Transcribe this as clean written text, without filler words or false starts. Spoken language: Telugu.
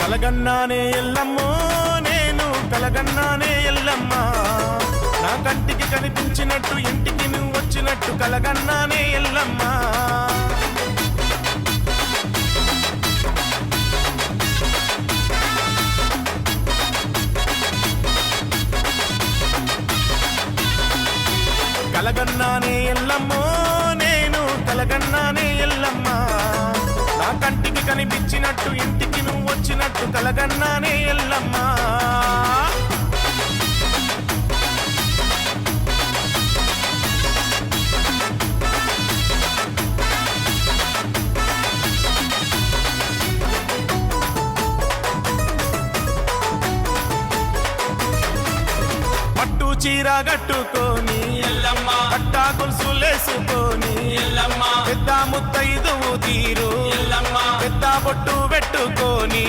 కలగన్నానే ఎల్లమ్మో నేను కలగన్నానే ఎల్లమ్మ, నా కంటికి కనిపించినట్టు ఇంటికి నువ్వు వచ్చినట్టు కలగన్నానే ఎల్లమ్మ. కలగన్నానే ఎల్లమ్మో నేను కలగన్నానే ఎల్లమ్మ, నా కంటికి కనిపించినట్టు ఇంటికి నువ్వు వచ్చినట్టు కలగన్నానే ఎల్లమ్మ. పట్టు చీర కట్టుకొని ఎల్లమ్మ, పట్టా గొలుసులేసుకొని ఎల్లమ్మ, పెద్ద ముత్తైదువు తీరు ఎల్లమ్మ, పెద్ద బొట్టు పెట్టుకొని